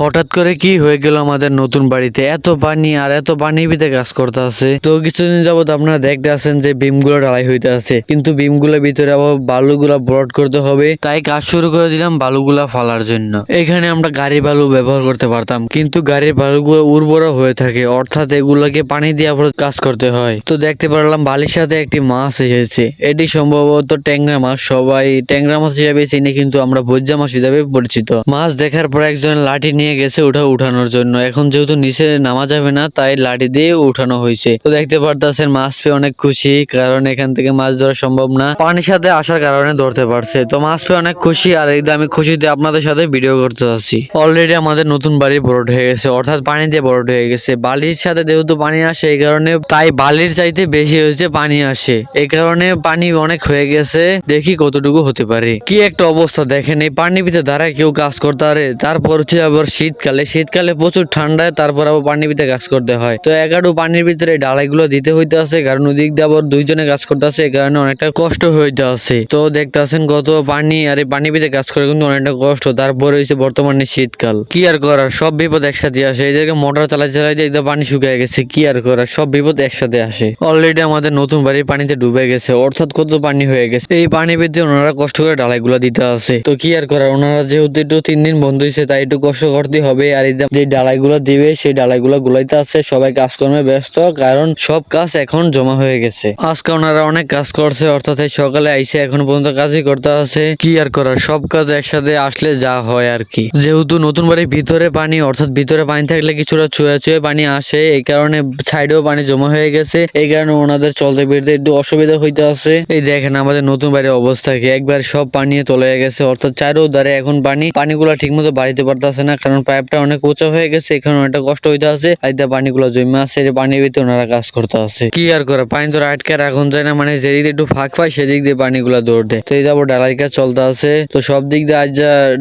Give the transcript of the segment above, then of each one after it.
হঠাৎ করে কি হয়ে গেল আমাদের নতুন বাড়িতে এত পানি আর এত পানির ভিতরে কাজ করতে আছে। তো কিছুদিন যাবত আপনারা দেখতে আছেন যে বিমগুলো ঢালাই হইতে আছে, কিন্তু বিমগুলোর ভিতরে আবার বালুগুলা ব্রড করতে হবে, তাই কাজ শুরু করে দিলাম বালুগুলা ফালার জন্য। এখানে আমরা গাড়ি বালু ব্যবহার করতে পারতাম, কিন্তু গাড়ির বালুগুলো উর্বর হয়ে থাকে, অর্থাৎ এগুলোকে পানি দিয়ে আবার কাজ করতে হয়। তো দেখতে পারলাম বালির সাথে একটি মাছ এসেছে, এটি সম্ভবত ট্যাংরা মাছ। সবাই ট্যাংরা মাছ হিসাবে চিনি, কিন্তু আমরা ভোজ্জা মাছ হিসাবে পরিচিত। মাছ দেখার পর একজন লাঠি নিয়ে গেছে উঠানোর জন্য। এখন যেহেতু নিচে নামা যাবে না, তাই লাঠি দিয়ে উঠানো হয়েছে। তো দেখতে পারতেছেন মাছ পেয়ে অনেক খুশি, কারণ এখান থেকে মাছ ধরা সম্ভব না, পানির সাথে আসার কারণে ধরতে পারছে। তো মাছ পেয়ে অনেক খুশি, আর এই আমি খুশিতে আপনাদের সাথে ভিডিও করতে আসছি। অলরেডি আমাদের নতুন বাড়ি বড় হয়ে গেছে, অর্থাৎ পানি দিয়ে বড় হয়ে গেছে। বালির সাথে যেহেতু পানি আসে, এই কারণে তাই বালির চাইতে বেশি হয়েছে পানি আসে, এই কারণে পানি অনেক হয়ে গেছে। দেখি কতটুকু হতে পারে। কি একটা অবস্থা দেখেন, এই পানির ভিতরে দাঁড়ায় কেউ কাজ করতে পারে? তারপর হচ্ছে আবার শীতকালে প্রচুর ঠান্ডায় তারপর আবার পানির ভিতরে কাজ করতে হয়। তো এগারো পানির ভিতরে ডালাইগুলো দিতে হইতে আছে, কারণ ওদিক দিয়ে আবার দুইজনে কাজ করতে আছে, এই কারণে অনেকটা কষ্ট হইতে আছে। তো দেখতে আছেন কত পানি, আর এই পানির ভিতরে কাজ করে কিন্তু অনেকটা কষ্ট। তারপর হয়েছে বর্তমানে শীতকাল, কি আর করার, সব বিপদ একসাথে আসে। এই জায়গায় মোটর চালাই দিয়ে পানি শুকিয়ে গেছে, কি আর করার, সব বিপদ একসাথে আসে। অলরেডি আমাদের নতুন বাড়ি পানিতে ডুবে গেছে, অর্থাৎ কত পানি হয়ে গেছে। এই পানির ভিতরে ওনারা কষ্ট করে ডালাইগুলো দিতে আছে। তো কি আর করার, ওনারা যেহেতু একটু 3 দিন বন্ধ হয়েছে, তাই একটু কষ্ট করতে হবে। আর যে ডালাইগুলো দিবে সেই ডালাইগুলো গুলাইতে আছে, সবাই কাজকর্মে ব্যস্ত, কারণ সব কাজ এখন জমা হয়ে গেছে। আজকে ওনারা অনেক কাজ করছে, অর্থাৎ এই সকালে আইসে এখন পর্যন্ত কাজই করতে আছে। কি আর করার, সব কাজ একসাথে আসলে যা হয় আর কি। যেহেতু নতুন বাড়ির ভিতরে পানি, অর্থাৎ ভিতরে পানি থাকলে কিছুটা ছুঁয়ে পানি আসে, এই কারণে সাইডেও পানি জমা হয়ে গেছে, এই কারণে ওনাদের চলতে ফিরতে একটু অসুবিধা হইতে আছে। এই দেখেন আমাদের নতুন বাড়ির অবস্থা কি, একবার সব পানি তলে গেছে, অর্থাৎ চারো ধারে এখন পানিগুলা ঠিক মতো বাড়িতে পারতেছে না, কারণ পাইপটা অনেক উঁচা হয়ে গেছে, এখানে অনেকটা কষ্ট হইতে আছে। আইতে পানিগুলো জমে আছে, পানির ভিতরে ওনারা কাজ করতে আছে। কি আর করে, পানি তো আটকে রাখুন যায় না, মানে যেদিক দিয়ে একটু ফাঁক পায় সেদিক দিয়ে পানিগুলা দৌড় দেয়। তো এই যাবো ডালাই কাজ চলতে আছে। তো সব দিক দিয়ে আজ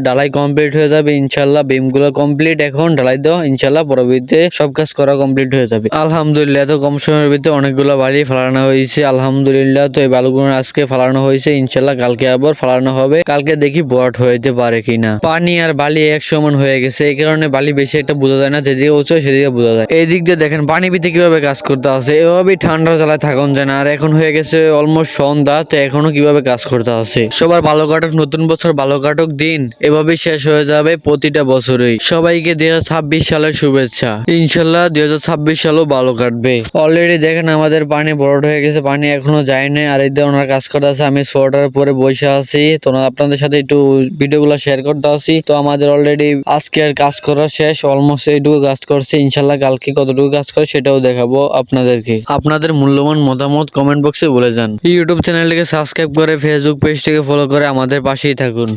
ডালাই কমপ্লিট হয়ে যাবে ইনশাল্লাহ। বিমগুলো কমপ্লিট, এখন ডালাই দেওয়া ইনশাল্লাহ পরবর্তীতে সব কাজ করা কমপ্লিট হয়ে যাবে আলহামদুলিল্লাহ। এত কম সময়ের ভিতরে অনেকগুলো বাড়ি ফালানো হয়েছে আলহামদুলিল্লাহ। তো এই বালুগুলো আজকে ফালানো হয়েছে, ইনশাল্লাহ কালকে আবার ফালানো হবে। কালকে দেখি বট হইতে পারে কিনা। পানি আর বালি এক সমান হয়ে গেছে, এই কারণে বালি বেশি একটা বোঝা যায় না, যেদিকে উঁচু সেদিকে বোঝা যায়। এই দিক দিয়ে দেখেন পানি ভিতরে কিভাবে কাজ করতে আছে, এভাবেই ঠান্ডা জ্বালায় থাকুন যায় না। আর এখন হয়ে গেছে অলমোস্ট সন্ধ্যা, তো এখনো কিভাবে কাজ করতে আছে। সবার ভালো কাটুক, নতুন বছর ভালো কাটুক দিন, এভাবেই শেষ হয়ে যাবে প্রতিটা বছরই। সবাইকে 2026 সালের শুভেচ্ছা। ইনশাল্লাহ 2026 সালও ভালো কাটবে। অলরেডি দেখেন আমাদের পানি বরড হয়ে গেছে, পানি এখনো যায় না। আর এই ওনার কাজ করতে আছে, আমি সোয়েটার পরে বসে আছি। তো আপনাদের সাথে একটু ভিডিওগুলো শেয়ার করতে আসি। তো আমাদের অলরেডি আজকের কাজ করা শেষ, অলমোস্ট এইটুকু কাজ করছে। ইনশাল্লাহ কালকে কতটুকু কাজ করে সেটাও দেখাবো আপনাদেরকে। আপনাদের মূল্যবান মতামত কমেন্ট বক্সে বলে যান। ইউটিউব চ্যানেলটিকে সাবস্ক্রাইব করে ফেসবুক পেজটিকে ফলো করে আমাদের পাশেই থাকুন।